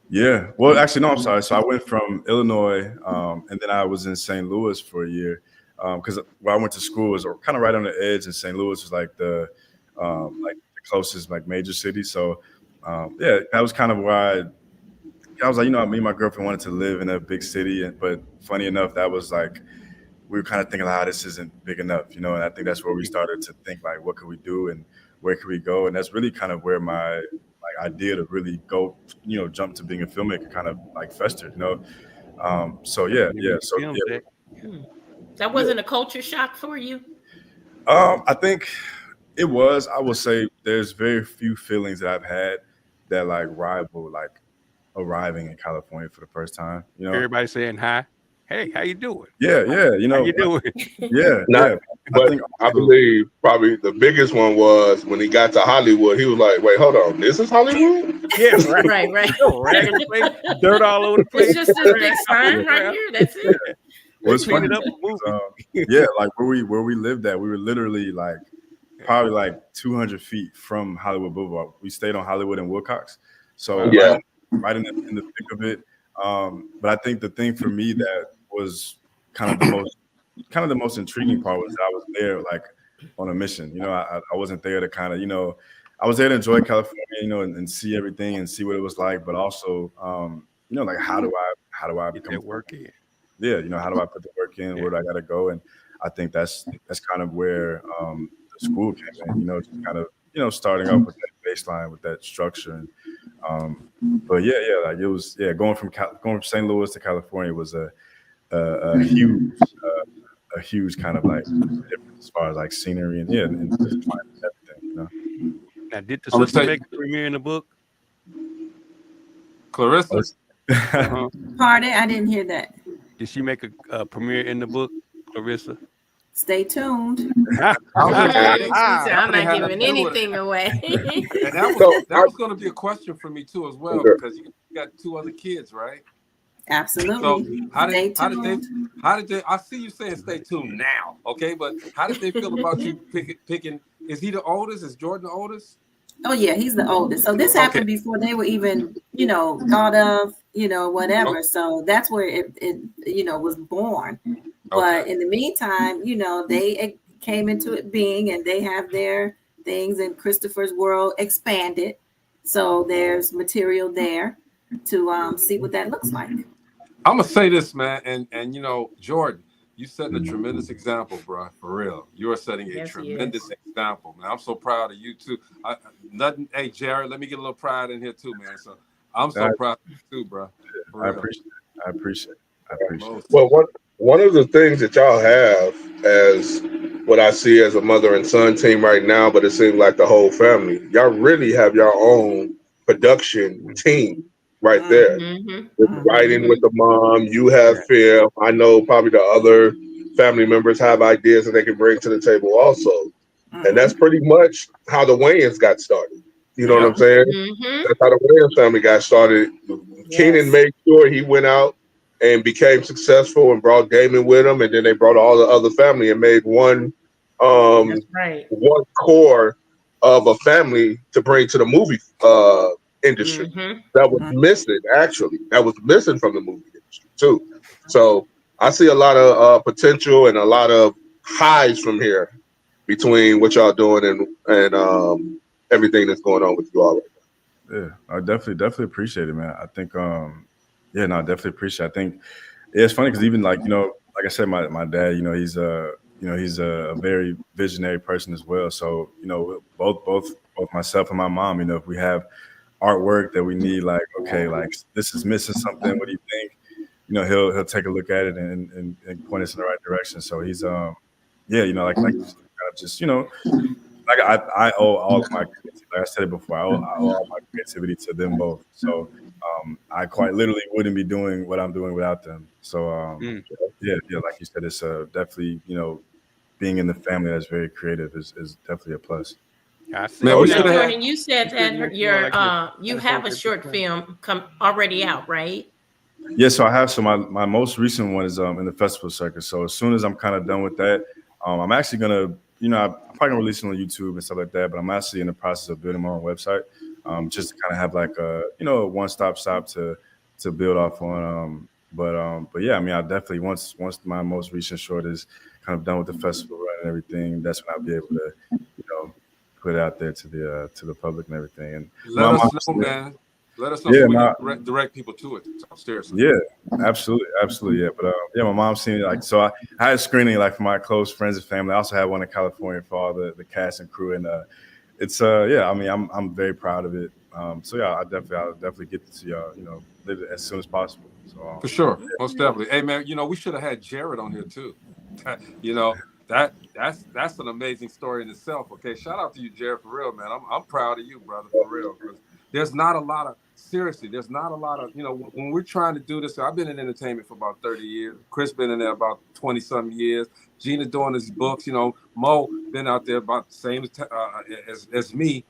Yeah. Well, actually, no, I'm sorry. So I went from Illinois, and then I was in St. Louis for a year, because where I went to school was kind of right on the edge, and St. Louis was like the closest major city. So yeah, that was kind of where I was like, me and my girlfriend wanted to live in a big city, but funny enough, that was we were kind of thinking, this isn't big enough, and I think that's where we started to think what could we do and where could we go, and that's really kind of where my idea to really go, jump to being a filmmaker kind of festered, So yeah. So yeah. That wasn't a culture shock for you? I think it was. I will say there's very few feelings that I've had that rival arriving in California for the first time. Everybody saying hi. Hey, how you doing? Yeah. How you doing? Yeah. But I believe probably the biggest one was when he got to Hollywood. He was like, "Wait, hold on, this is Hollywood?" Yeah, right. Dirt all over the place. It's just this big sign right here. That's it. What's funny? Where we lived at, we were literally probably 200 feet from Hollywood Boulevard. We stayed on Hollywood and Wilcox, so right in the thick of it. But I think the thing for me that was kind of the most intriguing part was that I was there like on a mission. You know, I wasn't there to kind of, you know, I was there to enjoy California, you know, and see everything and see what it was like, but also, you know, like how do I Get become that work in. Yeah, you know, how do I put the work in? Where do I got to go? And I think that's kind of where the school came in. You know, just kind of, you know, starting off with that baseline, with that structure. And but yeah, like it was, going from St. Louis to California was a huge kind of like difference as far as like scenery and and just everything. You know. Now, did the sister make a premiere in the book? Clarissa? Pardon? I didn't hear that. Did she make a premiere in the book, Clarissa? Stay tuned. I'm not giving anything away. And that was going to be a question for me too, as well, because you got 2 other kids, right? Absolutely. So how did they? I see you saying stay tuned now, okay? But how did they feel about you picking? Is he the oldest? Is Jordan the oldest? Oh yeah, he's the oldest. So this happened before they were even, you know, thought of, you know, whatever. So that's where it you know, was born. But in the meantime, you know, they came into it being, and they have their things, and Christopher's world expanded. So there's material there to see what that looks like. I'm gonna say this, man, and you know, Jordan, you setting a tremendous example, bro. For real, you are setting a tremendous example, man. I'm so proud of you too. Hey, Jared, let me get a little pride in here too, man. So I'm so proud of you too, bro. I appreciate it. Well, one of the things that y'all have as what I see as a mother and son team right now, but it seems like the whole family, y'all really have your own production team right there. With writing with the mom, you have film. I know probably the other family members have ideas that they can bring to the table also. And that's pretty much how the Wayans got started. You know what I'm saying? That's how the Wayans family got started. Keenan made sure he went out and became successful and brought Damon with him, and then they brought all the other family and made one core of a family to bring to the movie industry. That was missing, actually. That was missing from the movie industry too. So I see a lot of potential and a lot of highs from here between what y'all doing and everything that's going on with you all right now. Yeah, I definitely appreciate it, man. I think I definitely appreciate it. I think it's funny because even like, you know, like I said, my dad, you know, he's a very visionary person as well. So, you know, both myself and my mom, you know, if we have artwork that we need, like, okay, like this is missing something, what do you think? You know, he'll take a look at it and point us in the right direction. So he's you know, like just, you know, like I owe all of my creativity, like I said it before, I owe all my creativity to them both. So I quite literally wouldn't be doing what I'm doing without them. So like you said, it's definitely, you know, being in the family that's very creative is definitely a plus. Jordan, you said that you have a short film already out, right? Yeah, so I have. So my most recent one is in the festival circuit. So as soon as I'm kind of done with that, I'm actually gonna, you know, I'm probably gonna release it on YouTube and stuff like that. But I'm actually in the process of building my own website, just to kind of have like a, you know, a one-stop shop to build off on. But yeah, I mean, I definitely once my most recent short is kind of done with the festival run and everything, that's when I'll be able to, you know, put it out there to the public and everything. And let us know, man. Let us know so we can direct people to it upstairs. Yeah, absolutely. Yeah, but my mom's seen it. Like, so I had a screening like for my close friends and family. I also had one in California for all the cast and crew, and it's I mean, I'm very proud of it. So yeah, I'll definitely get to y'all, you know, live it as soon as possible. So for sure, most definitely. Hey man, you know, we should have had Jared on here too. You know, that's an amazing story in itself. Okay, shout out to you, Jared, for real, man. I'm proud of you, brother, for real. Because there's not a lot of you know, when we're trying to do this. I've been in entertainment for about 30 years. Chris been in there about 20-some years. Gina doing his books. You know, Mo been out there about the same as me.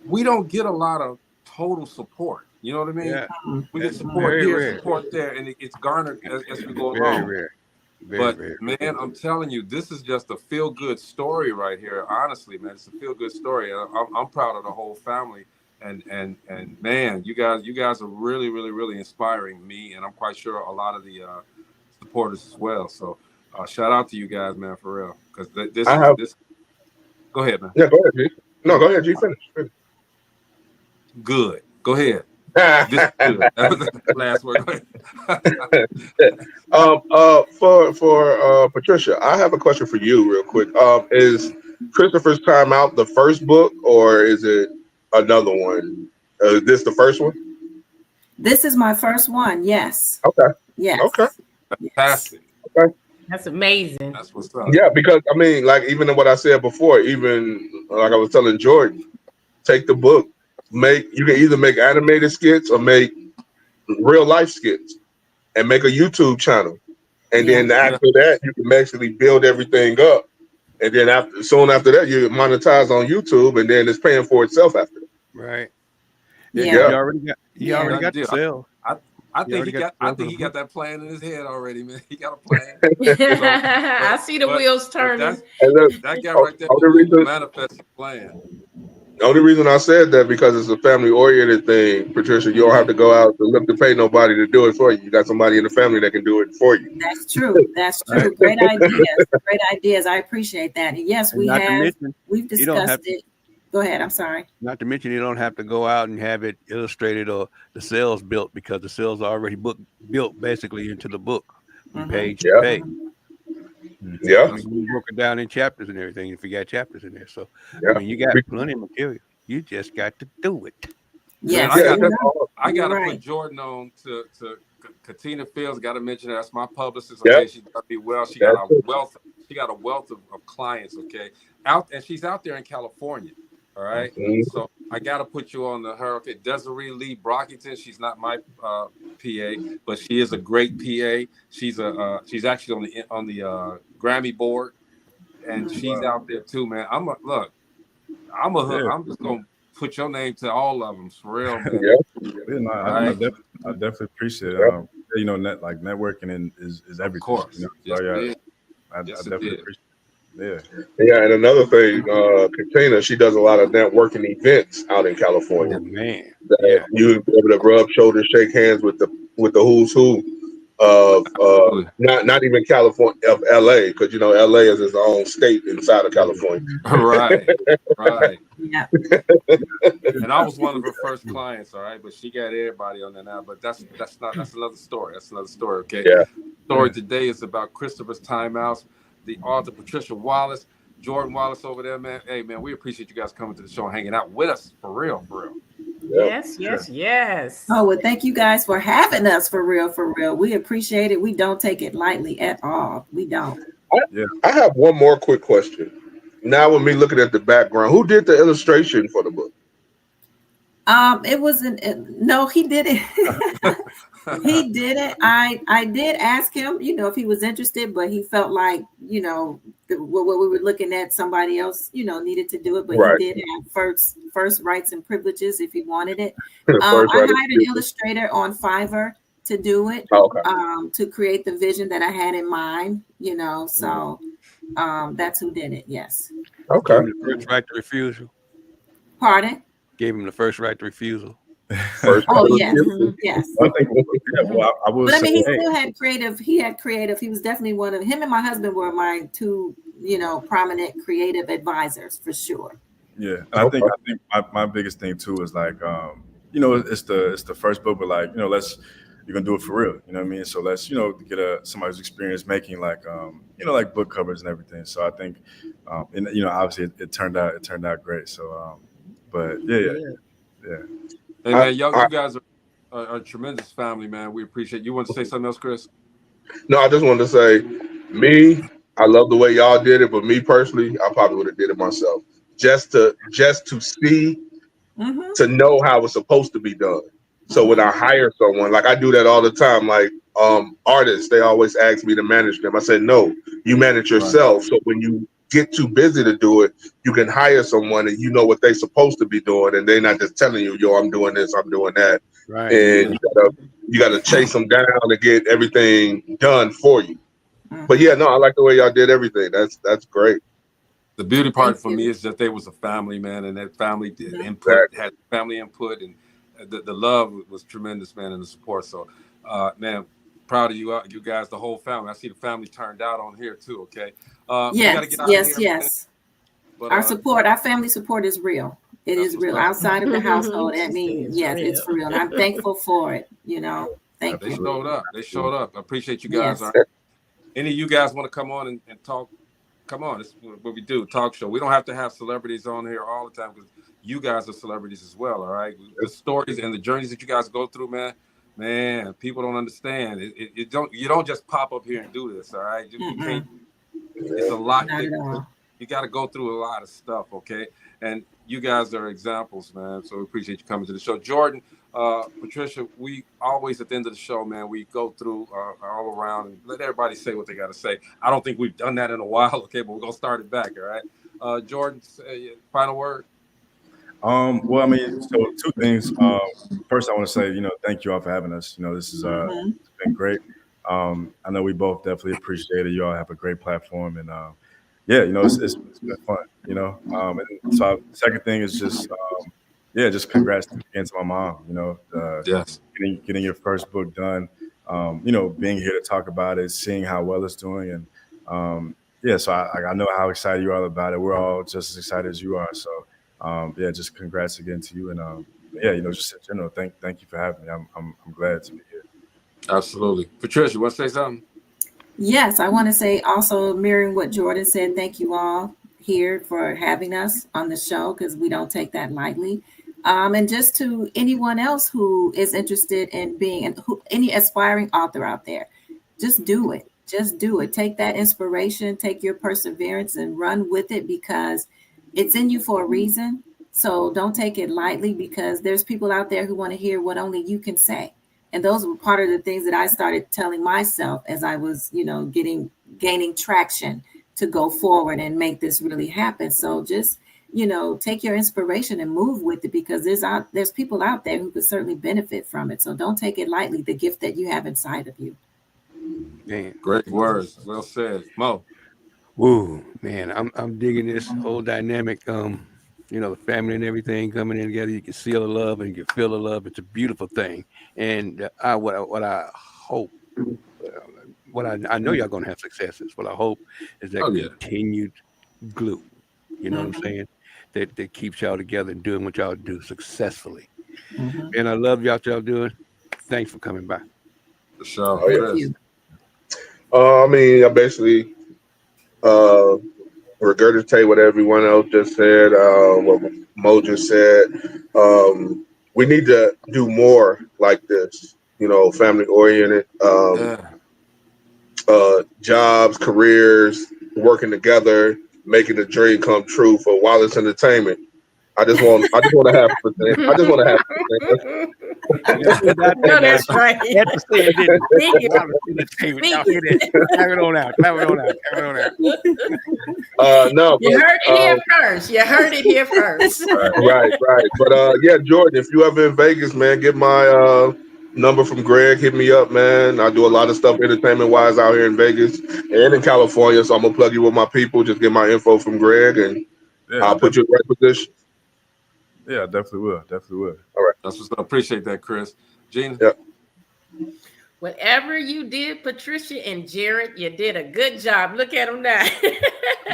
We don't get a lot of total support. You know what I mean? Yeah. We get support here, support there, and it's garnered as we go along. Very rare. I'm telling you, this is just a feel-good story right here. Honestly, man, it's a feel-good story. I'm proud of the whole family. and man, you guys are really, really, really inspiring me, and I'm quite sure a lot of the supporters as well. So shout out to you guys, man, for real. Because this. Go ahead, man. Yeah, go ahead, G. No, go ahead, G. Finish. Good. Go ahead. This is good. That was the last word. Go ahead. For Patricia, I have a question for you, real quick. Is Christopher's Timeout the first book, or is it another one? Is this the first one? This is my first one. Yes. Okay. Yes. Okay. Fantastic. Okay. That's amazing. That's what's up. Yeah, because I mean, like even what I said before, even like I was telling Jordan, take the book, you can either make animated skits or make real life skits, and make a YouTube channel, and then after that, you can basically build everything up, and then soon after that, you monetize on YouTube, and then it's paying for itself after that. Right. Yeah. You already got the sale. I think he got that plan in his head already, man. He got a plan. I see the wheels turning. That guy right there will manifest the plan. The only reason I said that because it's a family-oriented thing, Patricia. You don't have to go out to look to pay nobody to do it for you. You got somebody in the family that can do it for you. That's true. That's true. Great ideas. Great ideas. I appreciate that. And yes, we've discussed it. Go ahead. I'm sorry. Not to mention, you don't have to go out and have it illustrated or the cells built, because the cells are already built basically into the book from page to page. Yeah. I mean, you broke it down in chapters and everything if you got chapters in there. So I mean, you got plenty of material. You just got to do it. Yes. I got to put Jordan on to Katina Fields. Got to mention her. That's my publicist. Okay, she's got to be well. She got a wealth. She got a wealth of clients. Okay, and she's out there in California. All right. So I got to put you on her. Okay, Desiree Lee Brockington. She's not my PA, but she is a great PA. She's actually on the Grammy board, and she's out there too, man. I'm just gonna put your name to all of them for real, man. I definitely appreciate it. Networking is everything. Of course. I definitely appreciate it. Yeah, and another thing, Katina, she does a lot of networking events out in California. Oh, man, you'll be able to rub shoulders, shake hands with the who's who of not even California, of LA, because LA is its own state inside of California. Right. Yeah. And I was one of her first clients, all right, but she got everybody on there now. But that's another story. That's another story. Okay. Yeah. The story today is about Christopher's Timeouts. The author Patricia Wallace, Jordan Wallace over there, man. Hey, man, we appreciate you guys coming to the show and hanging out with us for real. Yes. Oh, well, thank you guys for having us for real. We appreciate it. We don't take it lightly at all. We don't. I have one more quick question. Now, with me looking at the background, who did the illustration for the book? It wasn't. No, he did it. He did it. I did ask him, if he was interested, but he felt like, what we were looking at, somebody else, needed to do it. But he did have first rights and privileges if he wanted it. I hired an illustrator on Fiverr to do it, to create the vision that I had in mind. So that's who did it. Yes. Okay. First right to refusal. Pardon? Gave him the first right to refusal. Yes. I think, I will but I mean, say, he still had creative. He had creative. He was definitely one of him and my husband were my two, prominent creative advisors for sure. Yeah, and I think my biggest thing too is like, it's the first book, but like, you're gonna do it for real. You know what I mean? So let's, get somebody's experience making like, like book covers and everything. So I think, and obviously it turned out great. So, but yeah. Hey man, you guys are a tremendous family, man. We appreciate you. Want to say something else, Chris? No, I just wanted to say, I love the way y'all did it, but me personally, I probably would have did it myself. Just to see, to know how it's supposed to be done. So when I hire someone, like I do that all the time, like artists, they always ask me to manage them. I said, no, you manage yourself. Right. So when you get too busy to do it, you can hire someone and you know what they're supposed to be doing, and they're not just telling you, yo, I'm doing this, I'm doing that. Right. And you gotta chase them down to get everything done for you. But yeah, no, I like the way y'all did everything. That's great. The beauty part Thank for you. me is that they was a family, man, and that family input had family input, and the love was tremendous, man, and the support. So, man, proud of you, you guys, the whole family. I see the family turned out on here too. Okay, we got to get out of here. Yes. But, our family support is real. It is real. Outside of the household, I mean, yes, it's for real. And I'm thankful for it. You know, thank you. They showed up. They showed up. I appreciate you guys. Yes. Any of you guys want to come on and talk? Come on, this is what we do, talk show. We don't have to have celebrities on here all the time because you guys are celebrities as well, all right? The stories and the journeys that you guys go through, man, people don't understand. You don't just pop up here and do this, all right? You can't, it's a lot. You got to go through a lot of stuff, okay? And you guys are examples, man, so we appreciate you coming to the show. Jordan, Patricia, we always at the end of the show, man, we go through all around and let everybody say what they got to say. I don't think we've done that in a while, okay, but we're going to start it back, all right? Jordan, final word? Well, I mean, so two things. First, I want to say, thank you all for having us. This is it's been great. I know we both definitely appreciate it. You all have a great platform, and it's been fun. And so second thing is just just congrats again to my mom. Yes, getting your first book done. Being here to talk about it, seeing how well it's doing, and so I know how excited you are about it. We're all just as excited as you are. So. Just congrats again to you, and just in general, thank you for having me. I'm glad to be here. Absolutely, Patricia, you want to say something? Yes, I want to say also mirroring what Jordan said. Thank you all here for having us on the show because we don't take that lightly. And just to anyone else who is interested in being any aspiring author out there, just do it. Just do it. Take that inspiration, take your perseverance, and run with it because it's in you for a reason. So don't take it lightly because there's people out there who want to hear what only you can say. And those were part of the things that I started telling myself as I was, gaining traction to go forward and make this really happen. So just, take your inspiration and move with it because there's people out there who could certainly benefit from it. So don't take it lightly, the gift that you have inside of you. Man, great words. Well said. Mo. Woo, man, I'm digging this whole dynamic. The family and everything coming in together. You can see the love and you can feel the love. It's a beautiful thing. And what I hope, I know y'all gonna have successes. What I hope is that continued glue. You know what I'm saying? That keeps y'all together and doing what y'all do successfully. And I love y'all doing. Thanks for coming by. For sure. Thank you. I basically. Regurgitate what everyone else just said, what Mo just said. We need to do more like this, family oriented, jobs, careers, working together, making the dream come true for Wallace Entertainment. I just want to have No, that's right. No, you heard it here first. You heard it here first. Right. But Jordan, if you ever in Vegas, man, get my number from Greg. Hit me up, man. I do a lot of stuff entertainment wise out here in Vegas and in California. So I'm gonna plug you with my people. Just get my info from Greg, and I'll put you in the right position. Yeah, definitely will. All right. That's what's up. Appreciate that, Chris. Gina? Yeah. Whatever you did, Patricia and Jared, you did a good job. Look at them now.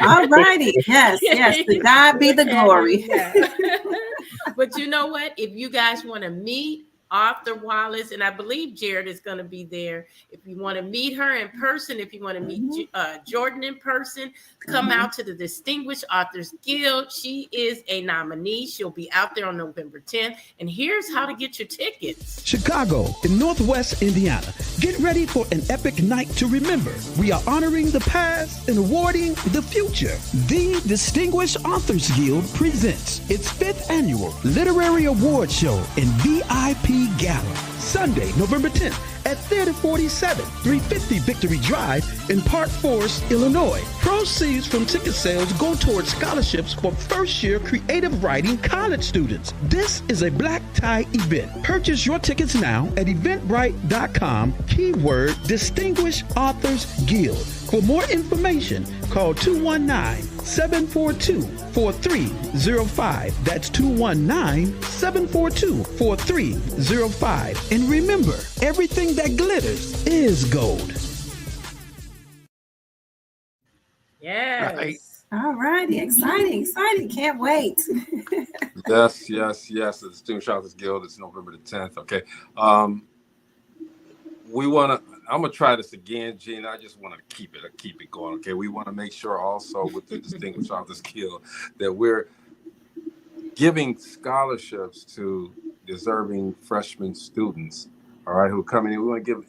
All righty. Yes. To God be the glory. But you know what? If you guys want to meet Arthur Wallace, and I believe Jared is going to be there. If you want to meet her in person, if you want to meet Jordan in person, come out to the Distinguished Authors Guild. She is a nominee. She'll be out there on November 10th. And here's how to get your tickets. Chicago in Northwest Indiana. Get ready for an epic night to remember. We are honoring the past and awarding the future. The Distinguished Authors Guild presents its 5th annual Literary Award Show and VIP Gala. Sunday, November 10th at Theater 47, 350 Victory Drive in Park Forest, Illinois. Proceeds from ticket sales go towards scholarships for first-year creative writing college students. This is a black tie event. Purchase your tickets now at eventbrite.com, keyword Distinguished Authors Guild. For more information, call 219-742-4305. That's 219-742-4305. And remember, everything that glitters is gold. Yes. All righty. Exciting. Can't wait. Yes. The Distinguished Authors Guild is November the 10th. Okay. I'm gonna try this again, Gina. I just want to keep it going. Okay. We want to make sure also with the Distinguished Authors Guild that we're giving scholarships to deserving freshman students. All right, who come in. We want to give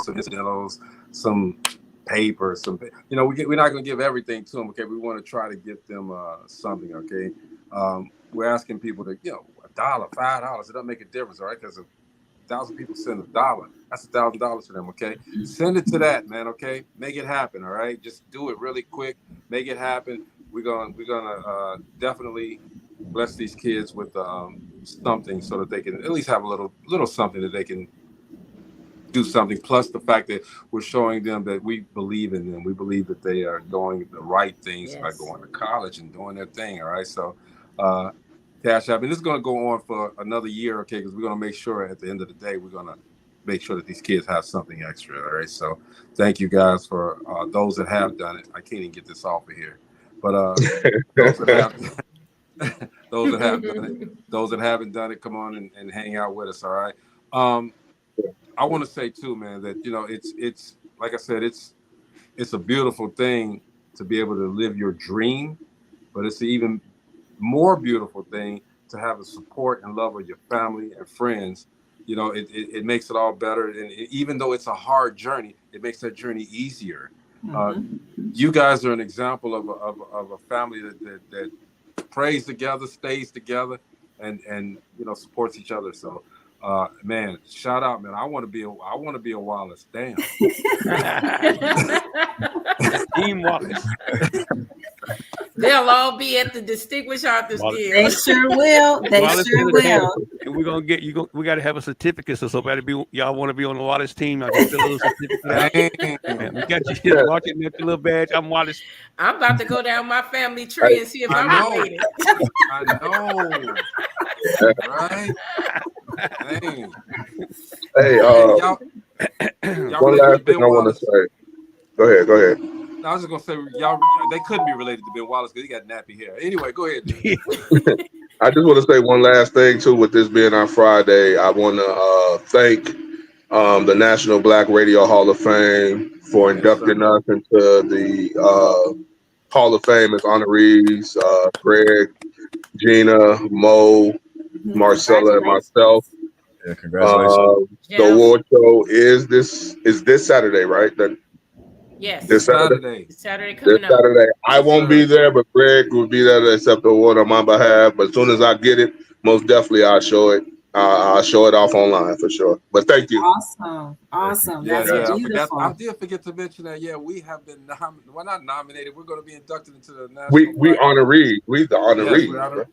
some incidentals, some paper, we're not going to give everything to them. Okay, we want to try to get them something. Okay, we're asking people to $1, $5. It doesn't make a difference. All right, because 1,000 people send $1. That's $1,000 to them. Okay, send it to that, man. Okay, make it happen. All right, just do it really quick. Make it happen. We're gonna definitely bless these kids with something so that they can at least have a little something that they can do something. Plus the fact that we're showing them that we believe in them. We believe that they are doing the right things by going to college and doing their thing. All right, so Cash App, and this is going to go on for another year, okay? Because we're going to make sure at the end of the day we're going to make sure that these kids have something extra. All right, so thank you guys for those that have done it. I can't even get this off of here, but those that have. Those that have done it, those that haven't done it, come on and hang out with us. All right. I want to say too, man, that it's like I said, it's a beautiful thing to be able to live your dream, but it's an even more beautiful thing to have the support and love of your family and friends. It makes it all better, and even though it's a hard journey, it makes that journey easier. You guys are an example of a family that prays together, stays together, and supports each other. So, man, shout out, man. I want to be a Wallace. Damn. Team Wallace. They'll all be at the Distinguished Authors Guild. They sure will. And we're gonna get you. We got to have a certificate. So y'all want to be on the Wallace team? I get a little certificate. Man, we got you here watching that little badge. I'm Wallace. I'm about to go down my family tree and see if I'm related. I know. Right? Dang. Hey, y'all one last thing I want to say. Go ahead. I was just gonna say they couldn't be related to Ben Wallace because he got nappy hair. Anyway, go ahead. I just want to say one last thing too. With this being our Friday, I want to thank the National Black Radio Hall of Fame for inducting us into the Hall of Fame as honorees. Greg, Gina, Mo, Marcella, and myself. Yeah, congratulations. The award show is this Saturday, right? Yes. This Saturday. Saturday coming up. Saturday. I won't be there, but Greg will be there to accept the award on my behalf. But as soon as I get it, most definitely I'll show it. I'll show it off online for sure. But thank you. Awesome. Yeah, That's beautiful. I did forget to mention that. Yeah, we have been not nominated. We're going to be inducted into the national. We honorees. We the honorees.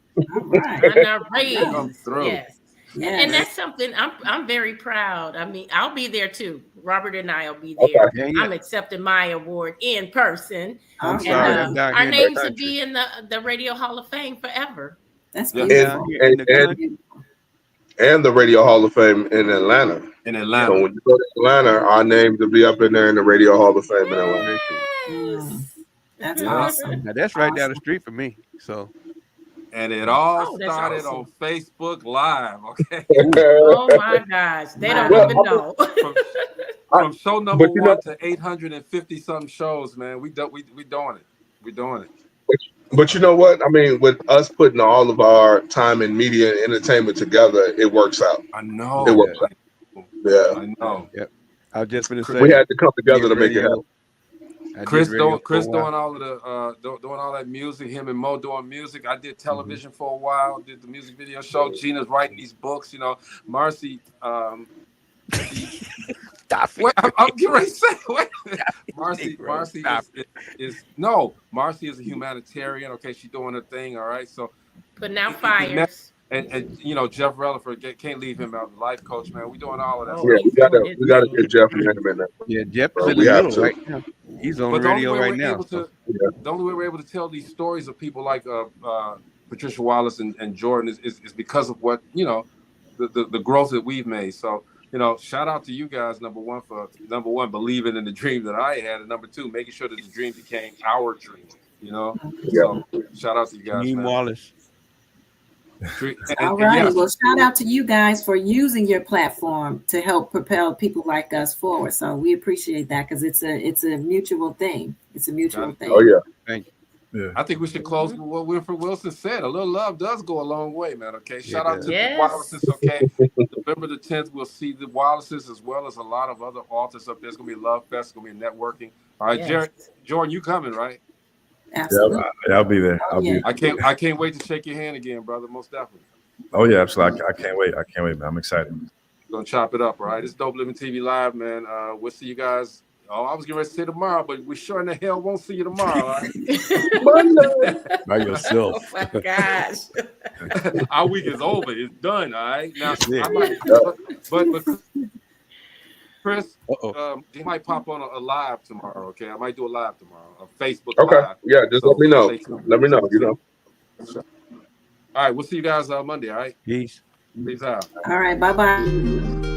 Honorees. Come through. Yes. And that's something I'm very proud. I mean, I'll be there too. Robert and I will be there. Okay. I'm accepting my award in person. I'm sorry. Our names will be in the Radio Hall of Fame forever. That's beautiful. And the Radio Hall of Fame in Atlanta. So when you go to Atlanta, our names will be up in there in the Radio Hall of Fame in Atlanta. That's awesome. Now that's right down the street from me. So. And it all started on Facebook Live, okay? Oh my gosh, they don't even know. From show number 1 to 850 something shows, man. We doing it. We're doing it. But you know what? I mean, with us putting all of our time in media and entertainment together, it works out. I know. It works out. Yeah. I know. Yep. I was just going to say we had to come together to make it happen. Chris doing all of the doing all that music. Him and Mo doing music. I did television for a while. Did the music video show. Gina's writing these books. Marcy Stop it. Wait, I'm getting ready to say. Wait. Marcy is a humanitarian. Okay, she's doing her thing. All right, so putting out fires. And you know, Jeff Relaford, can't leave him out. The life coach, man. We doing all of that. Yeah, we gotta get Jeff in a minute. Yeah, Jeff is in the middle right now. He's on radio right now. The only way we're able to tell these stories of people like Patricia Wallace and Jordan is because of what, you know, the growth that we've made. So, you know, shout out to you guys, number one, believing in the dream that I had, and number two, making sure that the dream became our dream. You know, so shout out to you guys. Wallace. All right. Well, shout out to you guys for using your platform to help propel people like us forward. So we appreciate that because it's a mutual thing. It's a mutual thing. Oh yeah. Thank you. Yeah. I think we should close with what Winfred Wilson said. A little love does go a long way, man. Okay. Shout out to the Wallaces. Okay. November the 10th, we'll see the Wallaces as well as a lot of other authors up there. It's gonna be a love fest. It's gonna be a networking. All right, Jordan, you coming, right? Absolutely. Yeah, I'll be there. I can't wait to shake your hand again, brother. Most definitely. Oh yeah, absolutely. I can't wait. Man. I'm excited. We're gonna chop it up, all right? It's Dope Living TV Live, man. We'll see you guys. Oh, I was getting ready to say tomorrow, but we sure in the hell won't see you tomorrow, all right? By yourself. Oh my gosh. Our week is over. It's done, all right? Now, but Chris, he might pop on a live tomorrow, okay? I might do a live tomorrow, a Facebook live. Yeah, just let me know. Let me know, you know. All right, we'll see you guys Monday, all right? Peace. Peace out. All right, bye-bye.